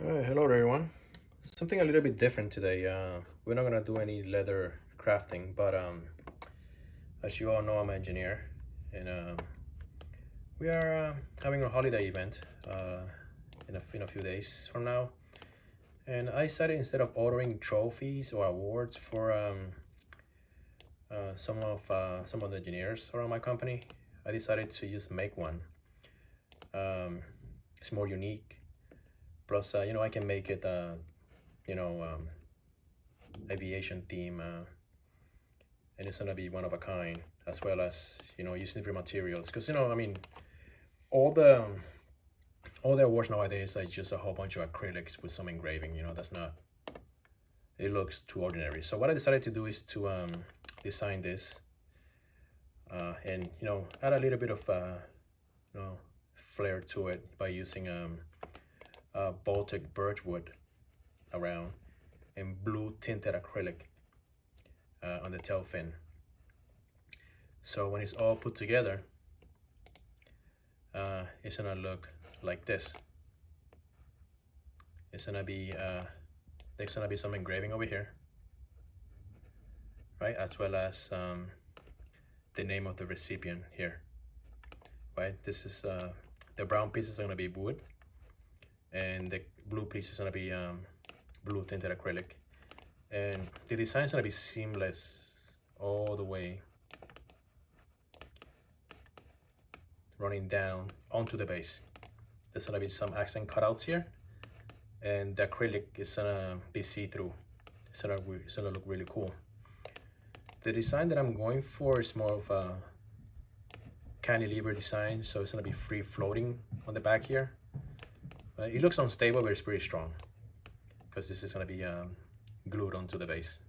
All right, hello everyone. Something a little bit different today. We're not gonna do any leather crafting, but as you all know, I'm an engineer, and we are having a holiday event in a few days from now. And I decided instead of ordering trophies or awards for some of the engineers around my company, I decided to just make one. It's more unique. Plus, I can make it, you know, um, aviation theme, and it's gonna be one of a kind, as well as using different materials. Because all the all the awards nowadays are just a whole bunch of acrylics with some engraving. That's not. It looks too ordinary. So what I decided to do is to design this, and add a little bit of flair to it by using Baltic birch wood around and blue tinted acrylic on the tail fin. So when it's all put together, it's gonna look like this. It's gonna be there's gonna be some engraving over here, right? As well as the name of the recipient here, right? This is the brown piece is gonna be wood, and the blue piece is gonna be blue tinted acrylic, and the design is gonna be seamless all the way, running down onto the base. There's gonna be some accent cutouts here, and the acrylic is gonna be see-through. It's gonna look really cool. The design that I'm going for is more of a cantilever design, so it's gonna be free floating on the back here. It looks unstable, but it's pretty strong because this is gonna be glued onto the base.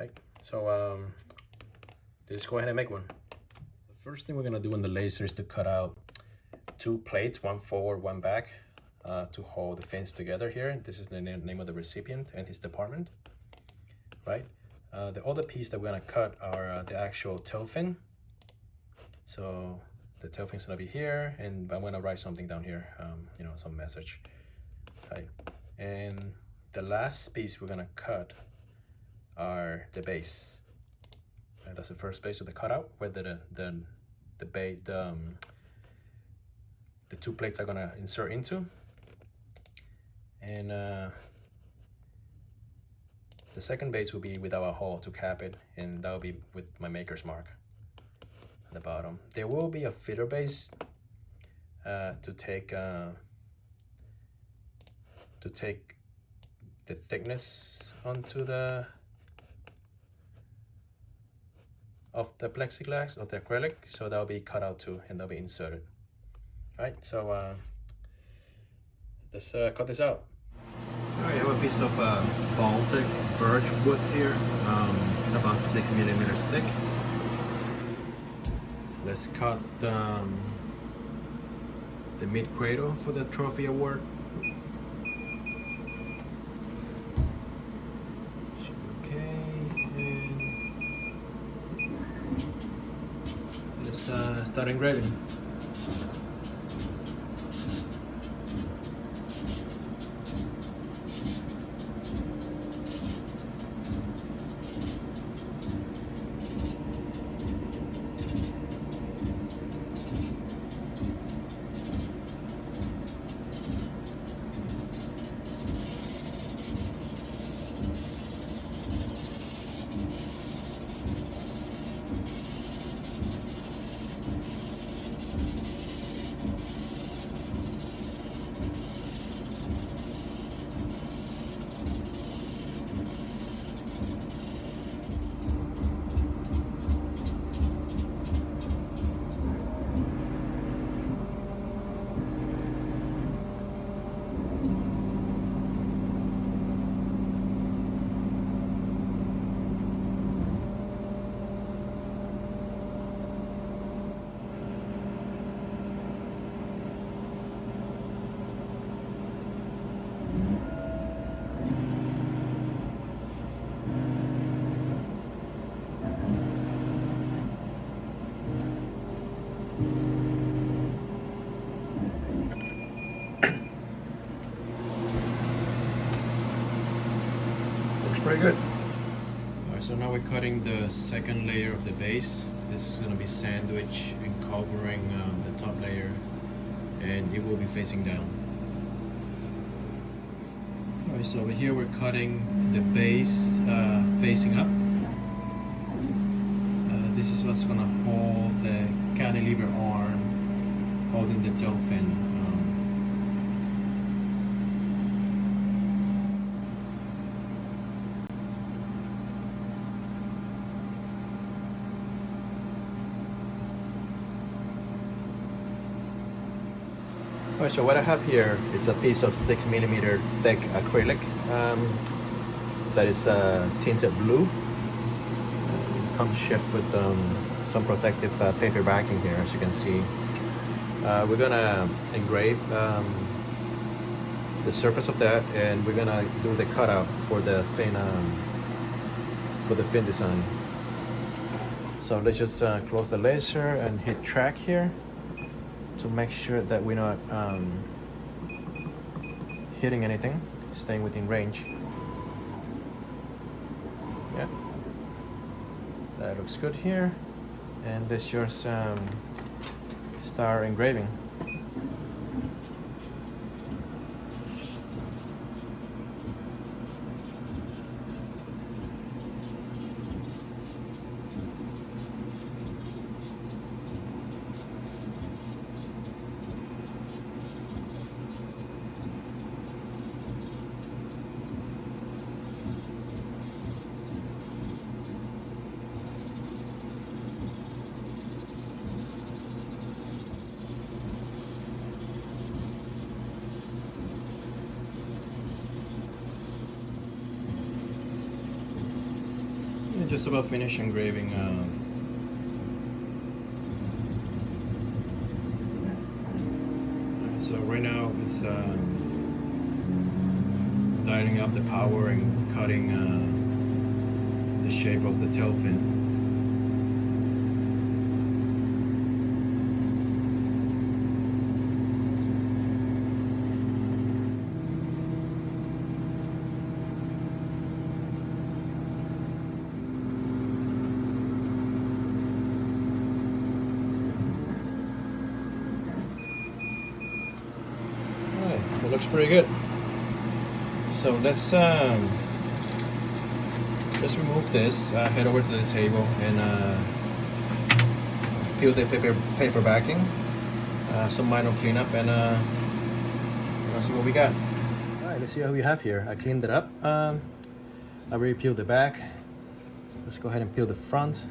Right. So let's go ahead and make one. The first thing we're gonna do on the laser is to cut out two plates, one forward, one back, to hold the fins together here. This is the name of the recipient and his department, right? The other piece that we're gonna cut are the actual tail fin. So the tail fin's gonna be here, and I'm gonna write something down here, some message, right? And the last piece we're gonna cut are the base. That's the first base with the cutout, where the two plates are gonna insert into, and the second base will be without a hole to cap it, and that'll be with my maker's mark at the bottom. There will be a filler base to take the thickness onto the plexiglass of the acrylic, so that'll be cut out too, and that'll be inserted. All right, so let's cut this out. All right, I have a piece of Baltic birch wood here. It's about 6 millimeters thick. Let's cut the mid cradle for the trophy award. Should be okay. And let's start engraving. pretty good. Alright, so now we're cutting the second layer of the base. This is going to be sandwiched and covering the top layer, and it will be facing down. Alright, so over here we're cutting the base facing up. This is what's going to hold the cantilever arm holding the tail fin. Alright, so what I have here is a piece of 6mm thick acrylic that is tinted blue. Comes shipped with some protective paper backing here, as you can see. We're gonna engrave the surface of that, and we're gonna do the cutout for the fin design. So let's just close the laser and hit track here to make sure that we're not hitting anything, staying within range. Yeah, that looks good here. And let's just start engraving. Just about finished engraving. So right now it's dialing up the power and cutting the shape of the tail fin. It looks pretty good. So let's remove this, head over to the table and peel the paper backing, some minor cleanup, and see what we got. Alright, let's see what we have here. I cleaned it up. I already peeled the back. Let's go ahead and peel the front.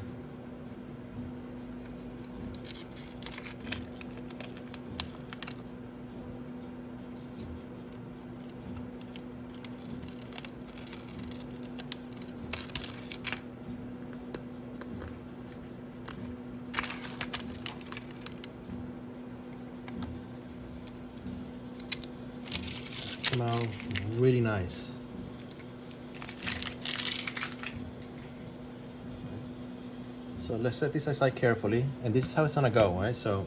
Smell really nice. So let's set this aside carefully, and this is how it's gonna go, right? So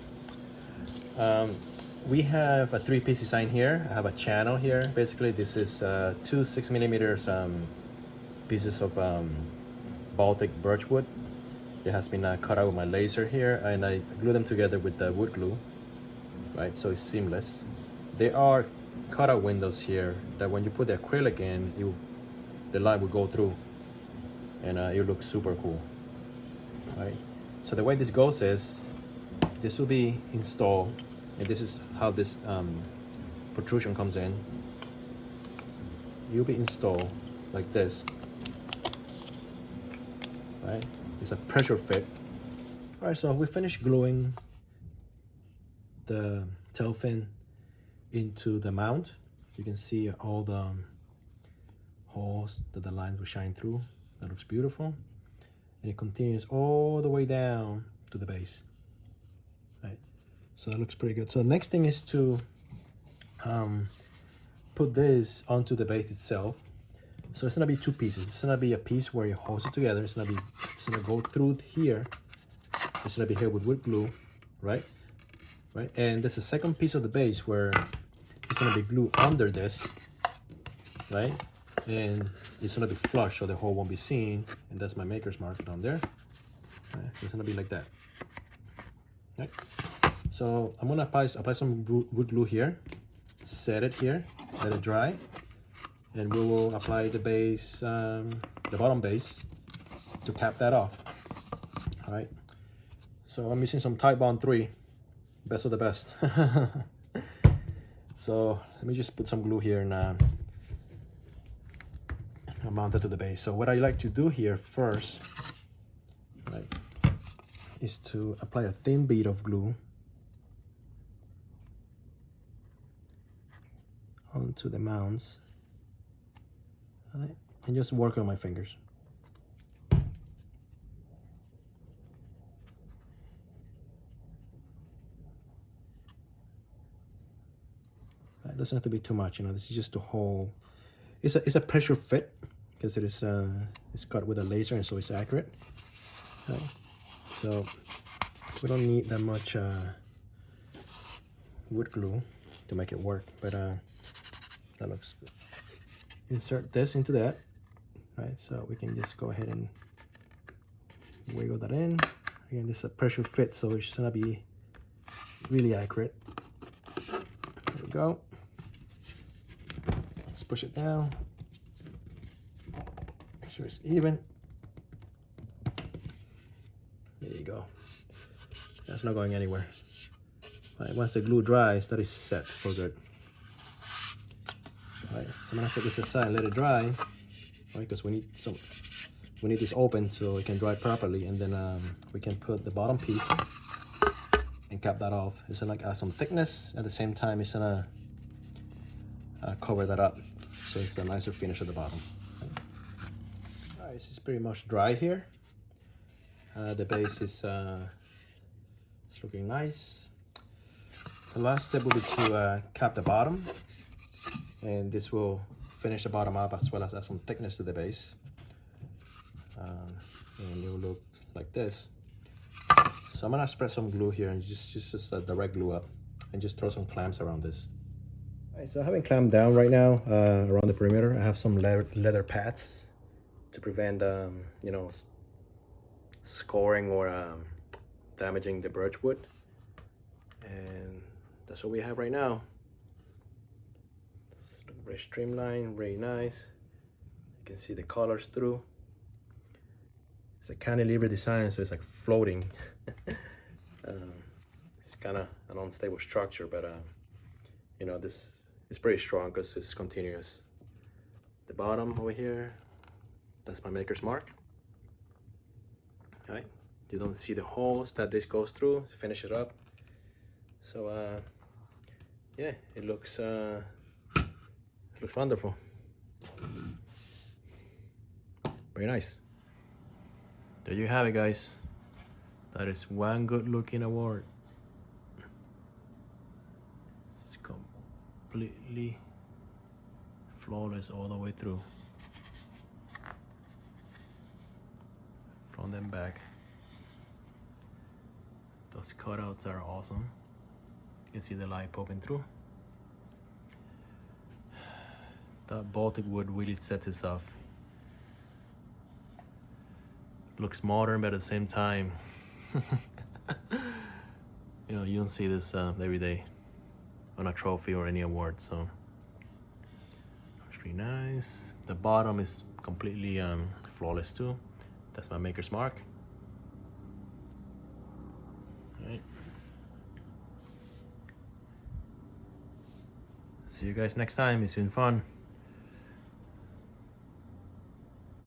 we have a 3-piece design here. I have a channel here. Basically, this is 2 6mm pieces of Baltic birch wood. It has been cut out with my laser here, and I glue them together with the wood glue, right? So it's seamless. There are cutout windows here that when you put the acrylic in, the light will go through, and it looks super cool, right? So the way this goes is this will be installed, and this is how this protrusion comes in. You'll be installed like this, right? It's a pressure fit. All right, so we finished gluing the tail fin into the mount. You can see all the holes that the lines will shine through. That looks beautiful, and it continues all the way down to the base, right? So that looks pretty good. So the next thing is to put this onto the base itself. So it's gonna be 2 pieces. It's gonna be a piece where you hose it together. It's gonna go through here. It's gonna be here with wood glue, right? And there's a second piece of the base where it's gonna be glued under this, right? and it's gonna be flush so the hole won't be seen, and that's my maker's mark down there. Right, so it's gonna be like that. Right. So I'm gonna apply some wood glue here, set it here, let it dry, and we will apply the base, the bottom base, to cap that off. All right. So I'm using some Titebond 3, best of the best. So let me just put some glue here and mount it to the base. So what I like to do here first, right, is to apply a thin bead of glue onto the mounts, right, and just work on my fingers. It doesn't have to be too much, you know. This is just to hold. It's a pressure fit because it is it's cut with a laser, and so it's accurate. Right. So we don't need that much wood glue to make it work, but that looks good. Insert this into that, right? So we can just go ahead and wiggle that in. Again, this is a pressure fit, so it's gonna be really accurate. There we go. Let's push it down. Make sure it's even. There you go. That's not going anywhere. Right, once the glue dries, that is set for good. Right, so I'm gonna set this aside and let it dry, right? Because we need this open so it can dry properly, and then we can put the bottom piece and cap that off. It's gonna add some thickness at the same time. It's gonna cover that up, so it's a nicer finish at the bottom. All right, this is pretty much dry here. The base is it's looking nice. The last step will be to cap the bottom, and this will finish the bottom up as well as add some thickness to the base. And it will look like this. So I'm gonna spread some glue here and just direct glue up, and just throw some clamps around this. All right, so I haven't clamped down right now around the perimeter. I have some leather pads to prevent you know, scoring or damaging the birch wood, and that's what we have right now. It's very streamlined, very nice. You can see the colors through. It's a cantilever design, so it's like floating. It's kind of an unstable structure, but you know, this is pretty strong because it's continuous. The bottom over here, that's my maker's mark. All right, you don't see the holes that this goes through to finish it up. So yeah, it looks wonderful. Very nice. There you have it, guys. That is one good looking award. It's completely flawless all the way through, front and back. Those cutouts are awesome. You can see the light poking through. That Baltic wood really sets this off. Looks modern, but at the same time, you know, you don't see this every day on a trophy or any award. So it's really nice. The bottom is completely flawless too. That's my maker's mark. All right. See you guys next time. It's been fun.